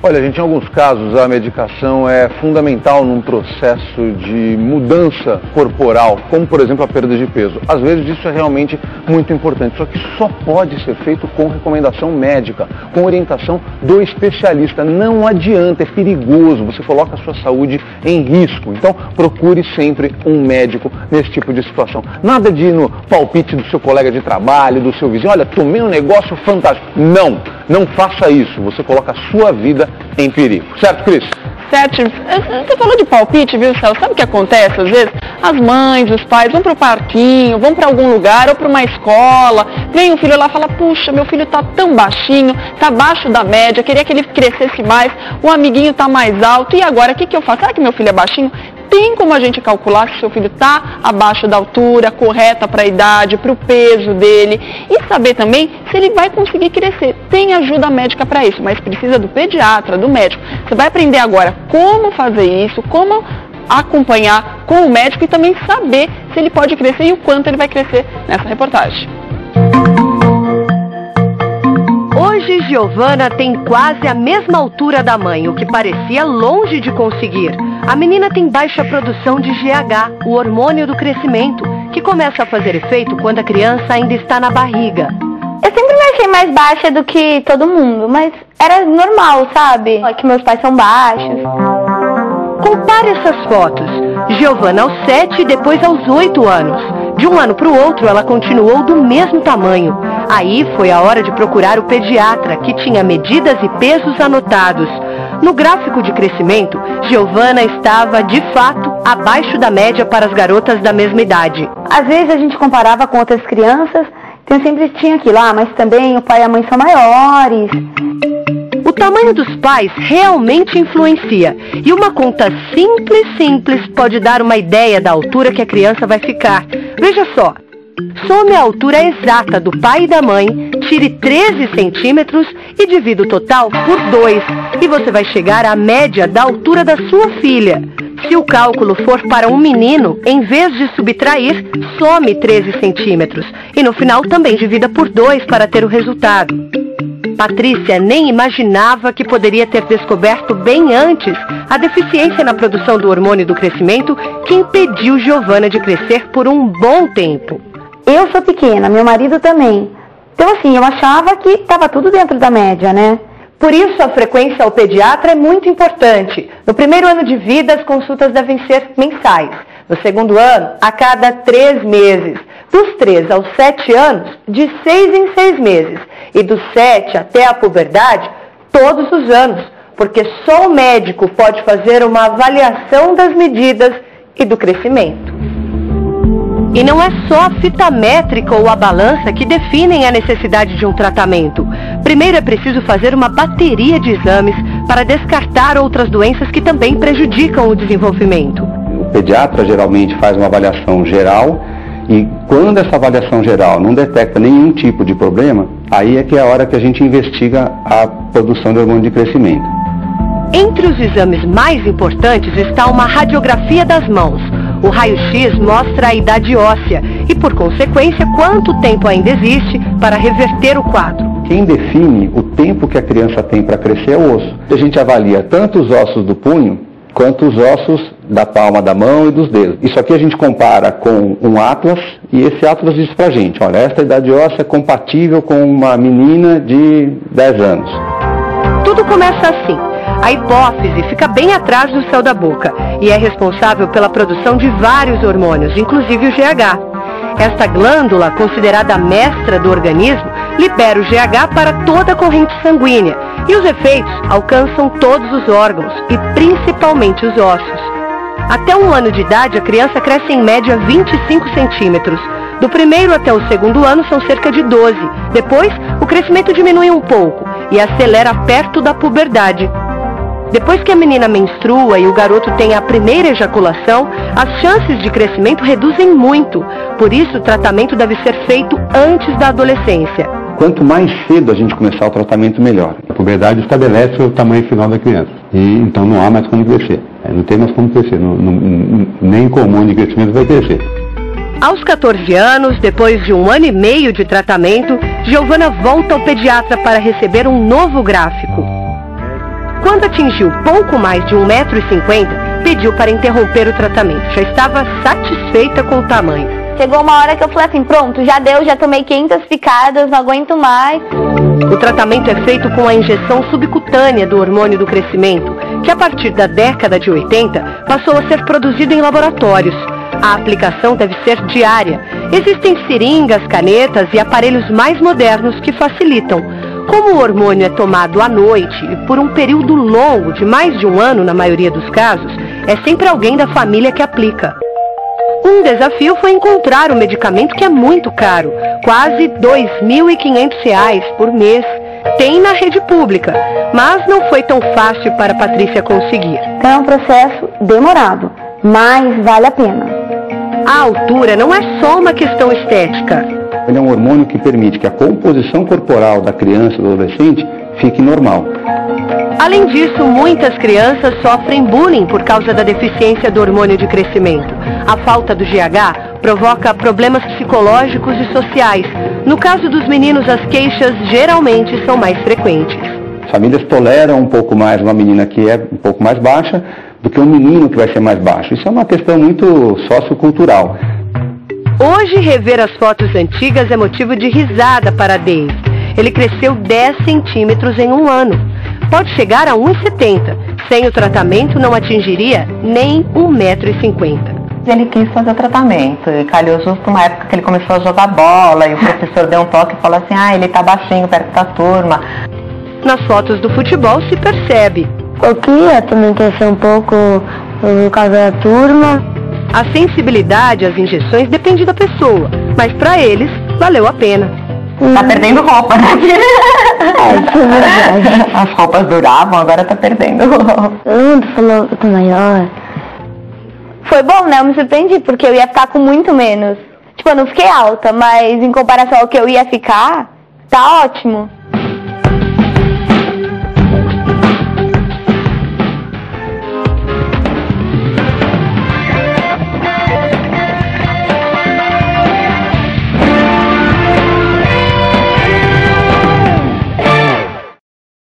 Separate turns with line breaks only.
Olha, gente, em alguns casos a medicação é fundamental num processo de mudança corporal, como por exemplo a perda de peso. Às vezes isso é realmente muito importante, só que só pode ser feito com recomendação médica, com orientação do especialista. Não adianta, é perigoso, você coloca a sua saúde em risco. Então procure sempre um médico nesse tipo de situação. Nada de ir no palpite do seu colega de trabalho, do seu vizinho, olha, tomei um negócio fantástico. Não faça isso, você coloca a sua vida em perigo. Certo, Cris?
Certo. Você falou de palpite, viu, Celso? Sabe o que acontece às vezes? As mães, os pais vão para o parquinho, vão para algum lugar ou para uma escola, vem o filho lá e fala, puxa, meu filho está tão baixinho, está abaixo da média, queria que ele crescesse mais, o amiguinho está mais alto, e agora, o que eu faço? Será que meu filho é baixinho? Tem como a gente calcular se seu filho está abaixo da altura correta para a idade, para o peso dele, e saber também se ele vai conseguir crescer. Tem ajuda médica para isso, mas precisa do pediatra, do médico. Você vai aprender agora como fazer isso, como acompanhar com o médico e também saber se ele pode crescer e o quanto ele vai crescer nessa reportagem.
Hoje, Giovana tem quase a mesma altura da mãe, o que parecia longe de conseguir. A menina tem baixa produção de GH, o hormônio do crescimento, que começa a fazer efeito quando a criança ainda está na barriga.
Eu sempre me achei mais baixa do que todo mundo, mas era normal, sabe? Que meus pais são baixos.
Compare essas fotos. Giovana aos 7 e depois aos 8 anos. De um ano para o outro, ela continuou do mesmo tamanho. Aí foi a hora de procurar o pediatra, que tinha medidas e pesos anotados. No gráfico de crescimento, Giovana estava, de fato, abaixo da média para as garotas da mesma idade.
Às vezes a gente comparava com outras crianças, então sempre tinha aquilo, mas também o pai e a mãe são maiores.
O tamanho dos pais realmente influencia, e uma conta simples pode dar uma ideia da altura que a criança vai ficar. Veja só, some a altura exata do pai e da mãe, tire 13 centímetros e divida o total por 2, e você vai chegar à média da altura da sua filha. Se o cálculo for para um menino, em vez de subtrair, some 13 centímetros, e no final também divida por 2 para ter o resultado. Patrícia nem imaginava que poderia ter descoberto bem antes a deficiência na produção do hormônio do crescimento que impediu Giovana de crescer por um bom tempo.
Eu sou pequena, meu marido também. Então assim, eu achava que estava tudo dentro da média, né?
Por isso a frequência ao pediatra é muito importante. No primeiro ano de vida, as consultas devem ser mensais. No segundo ano, a cada 3 meses. Dos 3 aos 7 anos, de 6 em 6 meses. E dos 7 até a puberdade, todos os anos. Porque só o médico pode fazer uma avaliação das medidas e do crescimento. E não é só a fita métrica ou a balança que definem a necessidade de um tratamento. Primeiro é preciso fazer uma bateria de exames para descartar outras doenças que também prejudicam o desenvolvimento.
O pediatra geralmente faz uma avaliação geral e quando essa avaliação geral não detecta nenhum tipo de problema, aí é que é a hora que a gente investiga a produção de hormônio de crescimento.
Entre os exames mais importantes está uma radiografia das mãos. O raio-x mostra a idade óssea e, por consequência, quanto tempo ainda existe para reverter o quadro.
Quem define o tempo que a criança tem para crescer é o osso. A gente avalia tanto os ossos do punho quanto os ossos da palma da mão e dos dedos. Isso aqui a gente compara com um atlas e esse atlas diz pra gente, olha, esta idade óssea é compatível com uma menina de 10 anos.
Tudo começa assim. A hipófise fica bem atrás do céu da boca e é responsável pela produção de vários hormônios, inclusive o GH. Esta glândula, considerada mestra do organismo, libera o GH para toda a corrente sanguínea e os efeitos alcançam todos os órgãos e principalmente os ossos. Até 1 ano de idade, a criança cresce em média 25 centímetros. Do primeiro até o segundo ano são cerca de 12. Depois, o crescimento diminui um pouco e acelera perto da puberdade. Depois que a menina menstrua e o garoto tem a primeira ejaculação, as chances de crescimento reduzem muito. Por isso, o tratamento deve ser feito antes da adolescência.
Quanto mais cedo a gente começar o tratamento, melhor.
A puberdade estabelece o tamanho final da criança. E então não há mais como crescer. Não tem mais como crescer. Nem com o hormônio de crescimento vai crescer.
Aos 14 anos, depois de 1 ano e meio de tratamento, Giovana volta ao pediatra para receber um novo gráfico. quando atingiu pouco mais de 1,50 m, pediu para interromper o tratamento. Já estava satisfeita com o tamanho.
Chegou uma hora que eu falei assim, pronto, já deu, já tomei 500 picadas, não aguento mais.
O tratamento é feito com a injeção subcutânea do hormônio do crescimento, que a partir da década de 80 passou a ser produzido em laboratórios. A aplicação deve ser diária. Existem seringas, canetas e aparelhos mais modernos que facilitam. Como o hormônio é tomado à noite e por um período longo, de mais de um ano na maioria dos casos, é sempre alguém da família que aplica. Um desafio foi encontrar o medicamento, que é muito caro, quase R$ 2.500 por mês. Tem na rede pública, mas não foi tão fácil para a Patrícia conseguir.
É um processo demorado, mas vale a pena.
A altura não é só uma questão estética.
Ele é um hormônio que permite que a composição corporal da criança e do adolescente fique normal.
Além disso, muitas crianças sofrem bullying por causa da deficiência do hormônio de crescimento. A falta do GH provoca problemas psicológicos e sociais. No caso dos meninos, as queixas geralmente são mais frequentes.
As famílias toleram um pouco mais uma menina que é um pouco mais baixa do que um menino que vai ser mais baixo. Isso é uma questão muito sociocultural.
Hoje, rever as fotos antigas é motivo de risada para Dave. Ele cresceu 10 centímetros em um ano. Pode chegar a 1,70 m. Sem o tratamento, não atingiria nem 1,50 m.
Ele quis fazer o tratamento e calhou justo uma época que ele começou a jogar bola e o professor deu um toque e falou assim, ele tá baixinho perto da turma.
Nas fotos do futebol se percebe.
Eu queria também crescer um pouco por causa da turma.
A sensibilidade às injeções depende da pessoa, mas para eles valeu a pena.
Tá perdendo roupa, né?
Isso é verdade.
As roupas duravam, agora tá perdendo roupa.
Todo mundo falou que eu tô maior. Foi bom, né? Eu me surpreendi, porque eu ia ficar com muito menos. Tipo, eu não fiquei alta, mas em comparação ao que eu ia ficar, tá ótimo.